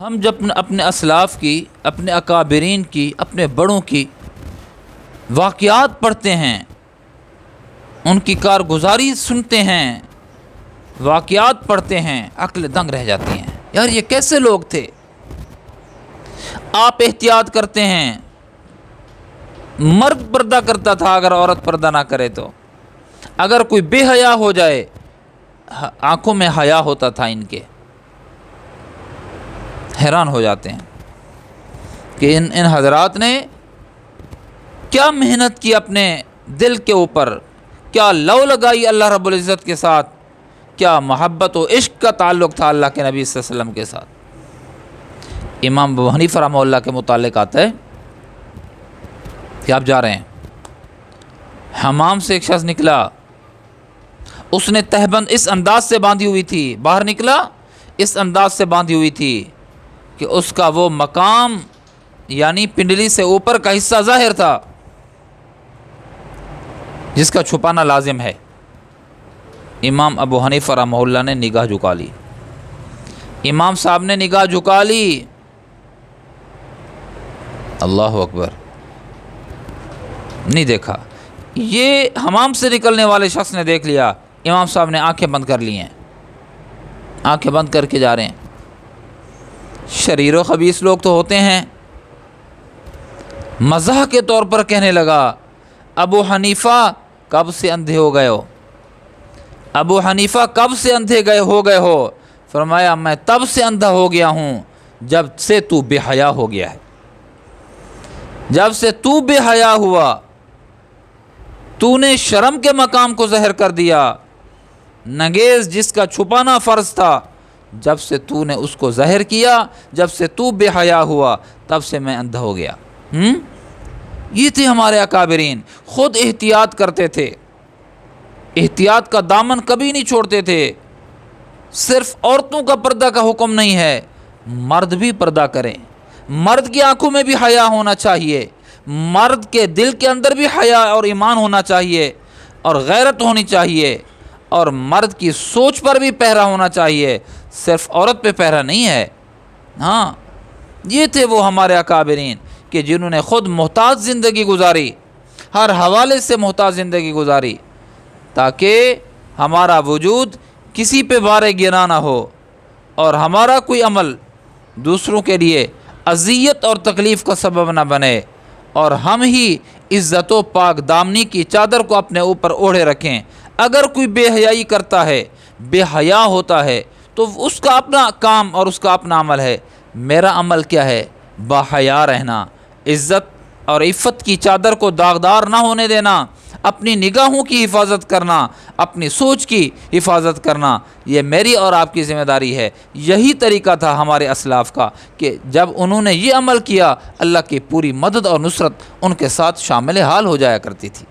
ہم جب اپنے اسلاف کی، اپنے اکابرین کی، اپنے بڑوں کی واقعات پڑھتے ہیں، ان کی کارگزاری سنتے ہیں، واقعات پڑھتے ہیں، عقل دنگ رہ جاتی ہیں۔ یار یہ کیسے لوگ تھے؟ آپ احتیاط کرتے ہیں، مرد پردہ کرتا تھا اگر عورت پردہ نہ کرے تو، اگر کوئی بے حیا ہو جائے آنکھوں میں حیا ہوتا تھا ان کے۔ حیران ہو جاتے ہیں کہ ان حضرات نے کیا محنت کی اپنے دل کے اوپر، کیا لو لگائی اللہ رب العزت کے ساتھ، کیا محبت و عشق کا تعلق تھا اللہ کے نبی صلی اللہ علیہ وسلم کے ساتھ۔ امام ابو حنیفہ رحمہ اللہ کے متعلق آتا ہے کہ آپ جا رہے ہیں، حمام سے ایک شخص نکلا، اس نے تہبند اس انداز سے باندھی ہوئی تھی، باہر نکلا اس انداز سے باندھی ہوئی تھی کہ اس کا وہ مقام یعنی پنڈلی سے اوپر کا حصہ ظاہر تھا جس کا چھپانا لازم ہے۔ امام ابو حنیفہ رحمہ اللہ نے نگاہ جھکا لی، امام صاحب نے نگاہ جھکا لی، اللہ اکبر، نہیں دیکھا۔ یہ حمام سے نکلنے والے شخص نے دیکھ لیا، امام صاحب نے آنکھیں بند کر لی ہیں، آنکھیں بند کر کے جا رہے ہیں۔ شریر و خبیث لوگ تو ہوتے ہیں، مزاح کے طور پر کہنے لگا ابو حنیفہ کب سے اندھے ہو گئے ہو؟ ابو حنیفہ کب سے اندھے ہو گئے ہو؟ فرمایا میں تب سے اندھا ہو گیا ہوں جب سے تو بے حیا ہو گیا ہے، جب سے تو بے حیا ہوا، تو نے شرم کے مقام کو ظاہر کر دیا، نگیز جس کا چھپانا فرض تھا، جب سے تو نے اس کو ظاہر کیا، جب سے تو بے حیا ہوا، تب سے میں اندھا ہو گیا۔ یہ تھے ہمارے اکابرین، خود احتیاط کرتے تھے، احتیاط کا دامن کبھی نہیں چھوڑتے تھے۔ صرف عورتوں کا پردہ کا حکم نہیں ہے، مرد بھی پردہ کریں، مرد کی آنکھوں میں بھی حیا ہونا چاہیے، مرد کے دل کے اندر بھی حیا اور ایمان ہونا چاہیے اور غیرت ہونی چاہیے، اور مرد کی سوچ پر بھی پہرا ہونا چاہیے، صرف عورت پہ پہرا نہیں ہے۔ ہاں یہ تھے وہ ہمارے اکابرین کہ جنہوں نے خود محتاج زندگی گزاری، ہر حوالے سے محتاج زندگی گزاری، تاکہ ہمارا وجود کسی پہ بار گرا نہ ہو اور ہمارا کوئی عمل دوسروں کے لیے اذیت اور تکلیف کا سبب نہ بنے، اور ہم ہی عزت و پاک دامنی کی چادر کو اپنے اوپر اوڑھے رکھیں۔ اگر کوئی بے حیائی کرتا ہے، بے حیا ہوتا ہے، تو اس کا اپنا کام اور اس کا اپنا عمل ہے۔ میرا عمل کیا ہے؟ با حیا رہنا، عزت اور عفت کی چادر کو داغدار نہ ہونے دینا، اپنی نگاہوں کی حفاظت کرنا، اپنی سوچ کی حفاظت کرنا، یہ میری اور آپ کی ذمہ داری ہے۔ یہی طریقہ تھا ہمارے اسلاف کا کہ جب انہوں نے یہ عمل کیا، اللہ کی پوری مدد اور نصرت ان کے ساتھ شامل حال ہو جایا کرتی تھی۔